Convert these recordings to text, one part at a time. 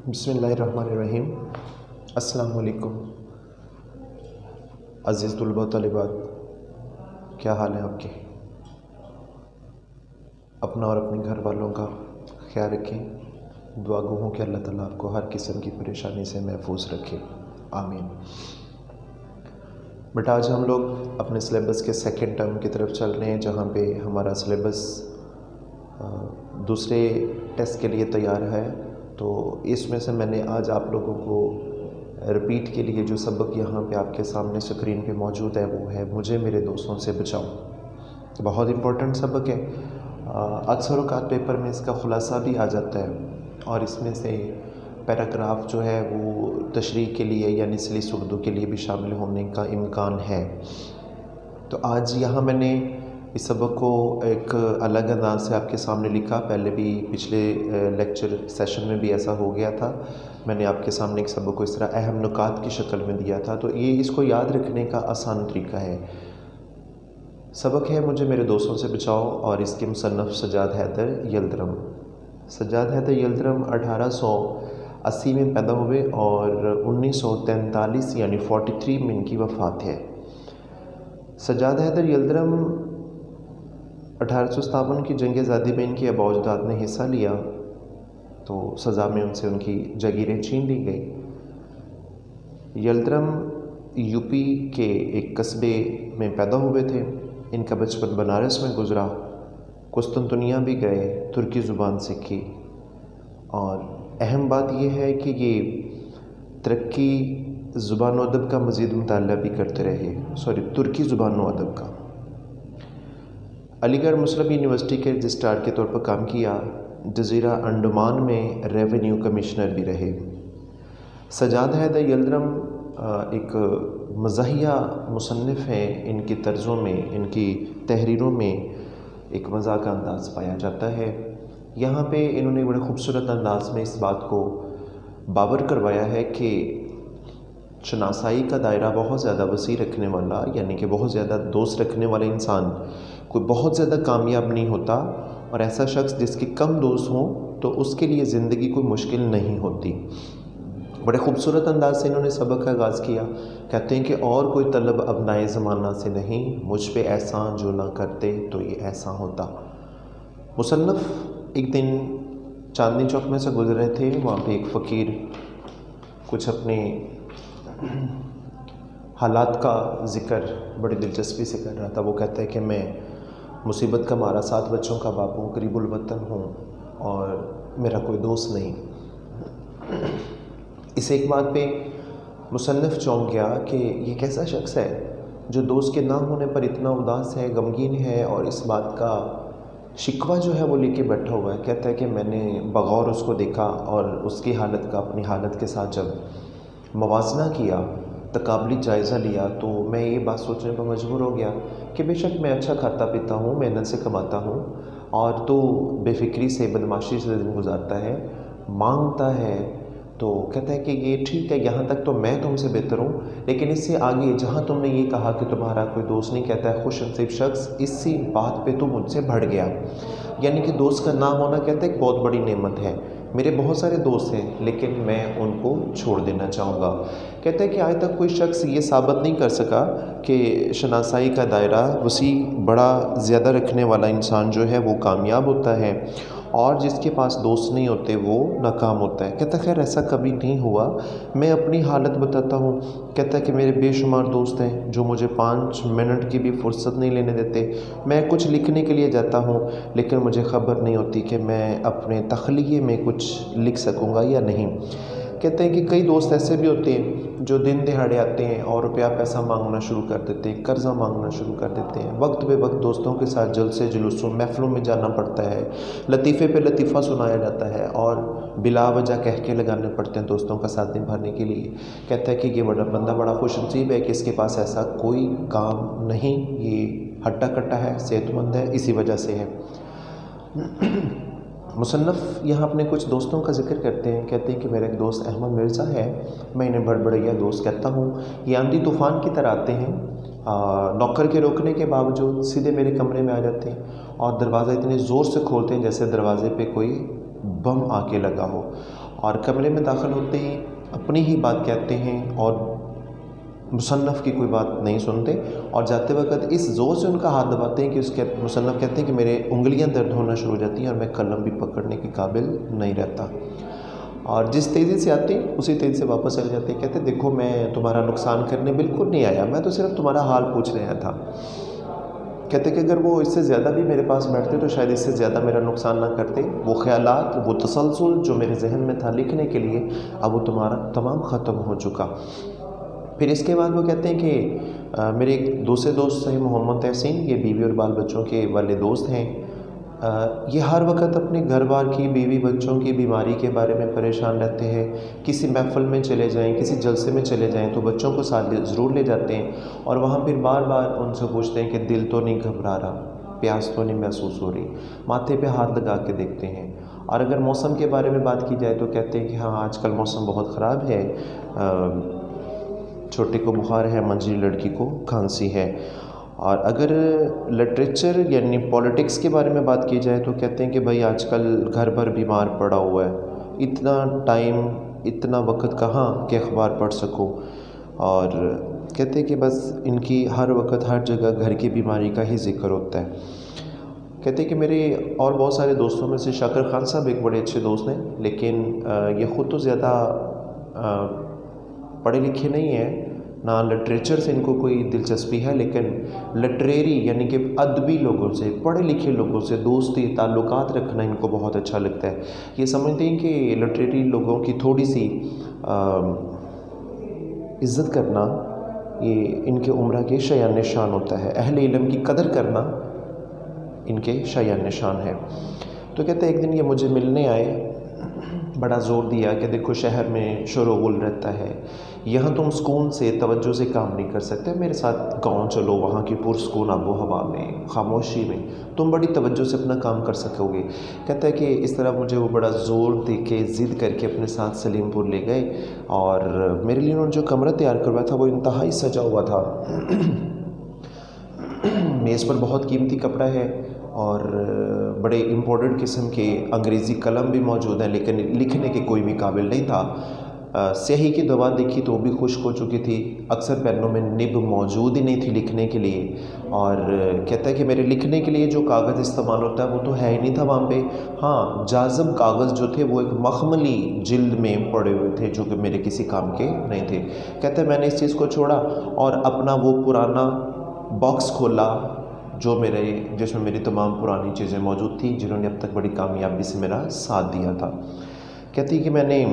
بسم اللہ الرحمن الرحیم۔ السلام علیکم عزیز طلباء و طالبات، کیا حال ہے آپ کے؟ اپنا اور اپنے گھر والوں کا خیال رکھیں۔ دعا گو ہوں کہ اللہ تعالیٰ آپ کو ہر قسم کی پریشانی سے محفوظ رکھے، آمین۔ بٹ آج ہم لوگ اپنے سلیبس کے سیکنڈ ٹرم کی طرف چل رہے ہیں، جہاں پہ ہمارا سلیبس دوسرے ٹیسٹ کے لیے تیار ہے۔ تو اس میں سے میں نے آج آپ لوگوں کو رپیٹ کے لیے جو سبق یہاں پہ آپ کے سامنے اسکرین پہ موجود ہے وہ ہے مجھے میرے دوستوں سے بچاؤ۔ بہت امپورٹنٹ سبق ہے۔ اکثر اوقات پیپر میں اس کا خلاصہ بھی آ جاتا ہے، اور اس میں سے پیراگراف جو ہے وہ تشریح کے لیے یعنی سلیس اردو کے لیے بھی شامل ہونے کا امکان ہے۔ تو آج یہاں میں نے اس سبق کو ایک الگ انداز سے آپ کے سامنے لکھا۔ پہلے بھی پچھلے لیکچر سیشن میں بھی ایسا ہو گیا تھا، میں نے آپ کے سامنے ایک سبق کو اس طرح اہم نکات کی شکل میں دیا تھا۔ تو یہ اس کو یاد رکھنے کا آسان طریقہ ہے۔ سبق ہے مجھے میرے دوستوں سے بچاؤ، اور اس کے مصنف سجاد حیدر یلدرم۔ سجاد حیدر یلدرم 1880 میں پیدا ہوئے اور 1943 یعنی 43 میں ان کی وفات ہے۔ سجاد حیدر یلدرم 1857 کی جنگ آزادی میں ان کے آباء و اجداد نے حصہ لیا، تو سزا میں ان سے ان کی جاگیریں چھین لی گئی۔ یلدرم یو پی کے ایک قصبے میں پیدا ہوئے تھے۔ ان کا بچپن بنارس میں گزرا، قسطنطنیہ بھی گئے، ترکی زبان سیکھی، اور اہم بات یہ ہے کہ یہ ترکی زبان و ادب کا مزید مطالعہ بھی کرتے رہے، ترکی زبان و ادب کا۔ علی گڑھ مسلم یونیورسٹی کے رجسٹرار کے طور پر کام کیا۔ جزیرہ انڈمان میں ریونیو کمشنر بھی رہے۔ سجاد حیدر یلدرم ایک مزاحیہ مصنف ہیں۔ ان کی طرزوں میں، ان کی تحریروں میں ایک مزاح کا انداز پایا جاتا ہے۔ یہاں پہ انہوں نے بڑے خوبصورت انداز میں اس بات کو باور کروایا ہے کہ شناسائی کا دائرہ بہت زیادہ وسیع رکھنے والا، یعنی کہ بہت زیادہ دوست رکھنے والا انسان کوئی بہت زیادہ کامیاب نہیں ہوتا، اور ایسا شخص جس کے کم دوست ہوں تو اس کے لیے زندگی کوئی مشکل نہیں ہوتی۔ بڑے خوبصورت انداز سے انہوں نے سبق کا آغاز کیا۔ کہتے ہیں کہ اور کوئی طلب ابنائے زمانہ سے نہیں، مجھ پہ احسان جو نہ کرتے تو یہ ایسا ہوتا۔ مصنف ایک دن چاندنی چوک میں سے گزر رہے تھے، وہاں پہ ایک فقیر کچھ اپنے حالات کا ذکر بڑی دلچسپی سے کر رہا تھا۔ وہ کہتا ہے کہ میں مصیبت کا مارا 7 بچوں کا باپ ہوں، قریب الوطن ہوں، اور میرا کوئی دوست نہیں۔ اس ایک بات پہ مصنف چونک گیا کہ یہ کیسا شخص ہے جو دوست کے نہ ہونے پر اتنا اداس ہے، غمگین ہے، اور اس بات کا شکوہ جو ہے وہ لے کے بیٹھا ہوا ہے۔ کہتا ہے کہ میں نے بغور اس کو دیکھا اور اس کی حالت کا اپنی حالت کے ساتھ جب موازنہ کیا، تقابلی جائزہ لیا، تو میں یہ بات سوچنے پر مجبور ہو گیا کہ بے شک میں اچھا کھاتا پیتا ہوں، محنت سے کماتا ہوں، اور تو بے فکری سے، بدمعاشی سے دن گزارتا ہے، مانگتا ہے۔ تو کہتا ہے کہ یہ ٹھیک ہے، یہاں تک تو میں تم سے بہتر ہوں، لیکن اس سے آگے جہاں تم نے یہ کہا کہ تمہارا کوئی دوست نہیں، کہتا ہے خوش نصیب شخص، اسی بات پہ تو مجھ سے بڑھ گیا۔ یعنی کہ دوست کا نہ ہونا کہتا ہے ایک بہت بڑی نعمت ہے۔ میرے بہت سارے دوست ہیں لیکن میں ان کو چھوڑ دینا چاہوں گا۔ کہتا ہے کہ آج تک کوئی شخص یہ ثابت نہیں کر سکا کہ شناسائی کا دائرہ وسیع بڑا زیادہ رکھنے والا انسان جو ہے وہ کامیاب ہوتا ہے، اور جس کے پاس دوست نہیں ہوتے وہ ناکام ہوتا ہے۔ کہتا ہے خیر ایسا کبھی نہیں ہوا، میں اپنی حالت بتاتا ہوں۔ کہتا ہے کہ میرے بے شمار دوست ہیں جو مجھے 5 منٹ کی بھی فرصت نہیں لینے دیتے۔ میں کچھ لکھنے کے لیے جاتا ہوں لیکن مجھے خبر نہیں ہوتی کہ میں اپنے تخلیے میں کچھ لکھ سکوں گا یا نہیں۔ کہتے ہیں کہ کئی دوست ایسے بھی ہوتے ہیں جو دن دہاڑے آتے ہیں اور روپیہ پیسہ مانگنا شروع کر دیتے ہیں، قرضہ مانگنا شروع کر دیتے ہیں۔ وقت بے وقت دوستوں کے ساتھ جلسے جلوسوں محفلوں میں جانا پڑتا ہے، لطیفے پہ لطیفہ سنایا جاتا ہے، اور بلا وجہ کہکے لگانے پڑتے ہیں دوستوں کا ساتھ نبھانے کے لیے۔ کہتا ہے کہ یہ بندہ بڑا خوش نصیب ہے کہ اس کے پاس ایسا کوئی کام نہیں، یہ ہٹا کٹا ہے، صحت مند ہے، اسی وجہ سے ہے۔ مصنف یہاں اپنے کچھ دوستوں کا ذکر کرتے ہیں۔ کہتے ہیں کہ میرا ایک دوست احمد مرزا ہے، میں انہیں بڑبڑیا دوست کہتا ہوں۔ یہ آندھی طوفان کی طرح آتے ہیں، نوکر کے روکنے کے باوجود سیدھے میرے کمرے میں آ جاتے ہیں، اور دروازہ اتنے زور سے کھولتے ہیں جیسے دروازے پہ کوئی بم آ کے لگا ہو، اور کمرے میں داخل ہوتے ہی اپنی ہی بات کہتے ہیں اور مصنف کی کوئی بات نہیں سنتے، اور جاتے وقت اس زور سے ان کا ہاتھ دباتے ہیں کہ اس کے مصنف کہتے ہیں کہ میرے انگلیاں درد ہونا شروع ہو جاتی ہیں اور میں قلم بھی پکڑنے کے قابل نہیں رہتا، اور جس تیزی سے آتے ہیں اسی تیزی سے واپس چلے جاتے ہیں۔ کہتے ہیں دیکھو میں تمہارا نقصان کرنے بالکل نہیں آیا، میں تو صرف تمہارا حال پوچھ رہا تھا۔ کہتے کہ اگر وہ اس سے زیادہ بھی میرے پاس بیٹھتے تو شاید اس سے زیادہ میرا نقصان نہ کرتے، وہ خیالات، وہ تسلسل جو میرے ذہن میں تھا لکھنے کے لیے، اب وہ تمہارا تمام ختم ہو چکا۔ پھر اس کے بعد وہ کہتے ہیں کہ میرے ایک دوسرے دوست ہیں محمد تحسین، یہ بیوی اور بال بچوں کے والے دوست ہیں، یہ ہر وقت اپنے گھر بار کی، بیوی بچوں کی بیماری کے بارے میں پریشان رہتے ہیں۔ کسی محفل میں چلے جائیں، کسی جلسے میں چلے جائیں تو بچوں کو ساتھ ضرور لے جاتے ہیں، اور وہاں پھر بار بار ان سے پوچھتے ہیں کہ دل تو نہیں گھبرا رہا، پیاس تو نہیں محسوس ہو رہی، ماتھے پہ ہاتھ لگا کے دیکھتے ہیں۔ اور اگر موسم کے بارے میں بات کی جائے تو کہتے ہیں کہ ہاں آج کل موسم بہت خراب ہے، چھوٹے کو بخار ہے، منجھلی لڑکی کو کھانسی ہے۔ اور اگر لٹریچر یعنی پولیٹکس کے بارے میں بات کی جائے تو کہتے ہیں کہ بھائی آج کل گھر بھر بیمار پڑا ہوا ہے، اتنا ٹائم، اتنا وقت کہاں کہ اخبار پڑھ سکو، اور کہتے ہیں کہ بس ان کی ہر وقت ہر جگہ گھر کی بیماری کا ہی ذکر ہوتا ہے۔ کہتے ہیں کہ میرے اور بہت سارے دوستوں میں سے شاکر خان صاحب ایک بڑے اچھے دوست ہیں، لیکن یہ خود تو زیادہ پڑھے لکھے نہیں ہیں، نہ لٹریچر سے ان کو کوئی دلچسپی ہے، لیکن لٹریری یعنی کہ ادبی لوگوں سے، پڑھے لکھے لوگوں سے دوستی تعلقات رکھنا ان کو بہت اچھا لگتا ہے۔ یہ سمجھتے ہیں کہ لٹریری لوگوں کی تھوڑی سی عزت کرنا یہ ان کے عمرہ کے شایان نشان ہوتا ہے، اہل علم کی قدر کرنا ان کے شایان نشان ہے۔ تو کہتے ہیں ایک دن یہ مجھے ملنے آئے، بڑا زور دیا کہ دیکھو شہر میں شور و غل رہتا ہے، یہاں تم سکون سے توجہ سے کام نہیں کر سکتے، میرے ساتھ گاؤں چلو، وہاں کی پرسکون آب و ہوا میں، خاموشی میں تم بڑی توجہ سے اپنا کام کر سکو گے۔ کہتا ہے کہ اس طرح مجھے وہ بڑا زور دے کے ضد کر کے اپنے ساتھ سلیم پور لے گئے، اور میرے لیے انہوں نے جو کمرہ تیار کروایا تھا وہ انتہائی سجا ہوا تھا، میز پر بہت قیمتی کپڑا ہے، اور بڑے امپورٹڈ قسم کے انگریزی قلم بھی موجود ہیں، لیکن لکھنے کے کوئی بھی قابل نہیں تھا۔ سیاہی کی دوا دیکھی تو وہ بھی خشک ہو چکی تھی، اکثر پینوں میں نب موجود ہی نہیں تھی لکھنے کے لیے، اور کہتا ہے کہ میرے لکھنے کے لیے جو کاغذ استعمال ہوتا ہے وہ تو ہے ہی نہیں تھا وہاں پہ، ہاں جاذب کاغذ جو تھے وہ ایک مخملی جلد میں پڑے ہوئے تھے جو کہ میرے کسی کام کے نہیں تھے۔ کہتا ہے میں نے اس چیز کو چھوڑا اور اپنا وہ پرانا باکس کھولا جس میں میری تمام پرانی چیزیں موجود تھیں جنہوں نے اب تک بڑی کامیابی سے میرا ساتھ دیا تھا۔ کہتی کہ میں نے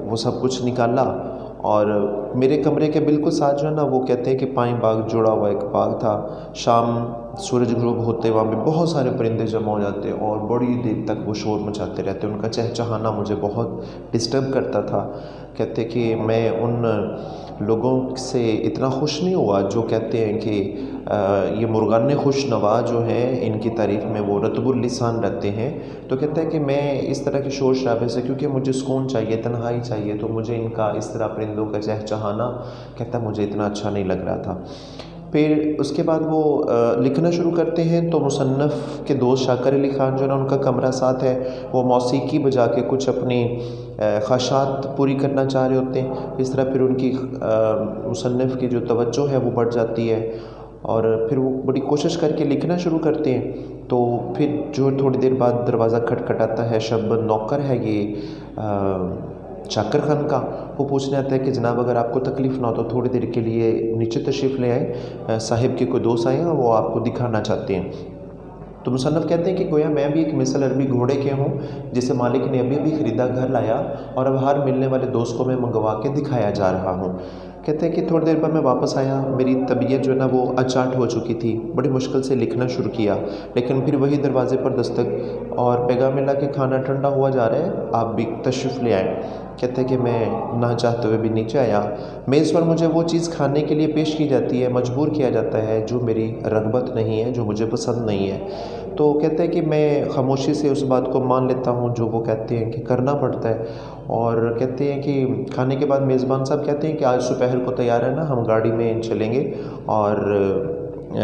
وہ سب کچھ نکالا، اور میرے کمرے کے بالکل ساتھ جو ہے نا وہ کہتے ہیں کہ پائیں باغ جڑا ہوا ایک باغ تھا، شام سورج غروب ہوتے وہاں پہ بہت سارے پرندے جمع ہو جاتے اور بڑی دیر تک وہ شور مچاتے رہتے، ان کا چہچہانا مجھے بہت ڈسٹرب کرتا تھا۔ کہتے کہ میں ان لوگوں سے اتنا خوش نہیں ہوا جو کہتے ہیں کہ یہ مرغان خوش نوا جو ہیں ان کی تعریف میں وہ رطب اللسان رہتے ہیں، تو کہتا ہے کہ میں اس طرح کے شور شرابے سے، کیونکہ مجھے سکون چاہیے، تنہائی چاہیے، تو مجھے ان کا اس طرح پرندوں کا چہچہانا کہتا ہے مجھے اتنا اچھا نہیں لگ رہا تھا۔ پھر اس کے بعد وہ لکھنا شروع کرتے ہیں، تو مصنف کے دوست شاکر علی خان جو ہے نا ان کا کمرہ ساتھ ہے، وہ موسیقی بجا کے کچھ اپنی خواہشات پوری کرنا چاہ رہے ہوتے ہیں، اس طرح پھر ان کی مصنف کی جو توجہ ہے وہ بڑھ جاتی ہے، اور پھر وہ بڑی کوشش کر کے لکھنا شروع کرتے ہیں۔ تو پھر جو تھوڑی دیر بعد دروازہ کھٹکھٹاتا ہے، شب نوکر ہے یہ شاکر خان کا، وہ پوچھنے آتا ہے کہ جناب اگر آپ کو تکلیف نہ ہو تو تھوڑی دیر کے لیے نیچے تشریف لے آئیں، صاحب کے کوئی دوست آئے ہیں اور وہ آپ کو دکھانا چاہتے ہیں۔ تو مصنف کہتے ہیں کہ گویا میں بھی ایک مثل عربی گھوڑے کے ہوں جسے مالک نے ابھی خریدا گھر لایا اور اب ہر ملنے والے دوست کو میں منگوا کے دکھایا جا رہا ہوں۔ کہتے ہیں کہ تھوڑی دیر بعد میں واپس آیا، میری طبیعت جو ہے نا وہ اچاٹ ہو چکی تھی، بڑی مشکل سے لکھنا شروع کیا، لیکن پھر وہی دروازے پر دستک اور پیغام ملا کہ کھانا ٹھنڈا ہوا جا رہا ہے، آپ بھی تشریف لے آئیں۔ کہتے ہیں کہ میں نہ چاہتے ہوئے بھی نیچے آیا، میز پر مجھے وہ چیز کھانے کے لیے پیش کی جاتی ہے، مجبور کیا جاتا ہے جو میری رغبت نہیں ہے، جو مجھے پسند نہیں ہے۔ تو کہتے ہیں کہ میں خاموشی سے اس بات کو مان لیتا ہوں جو وہ کہتے ہیں کہ کرنا پڑتا ہے، اور کہتے ہیں کہ کھانے کے بعد میزبان صاحب کہتے ہیں کہ آج دوپہر کو تیار ہے نا، ہم گاڑی میں چلیں گے اور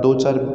2-4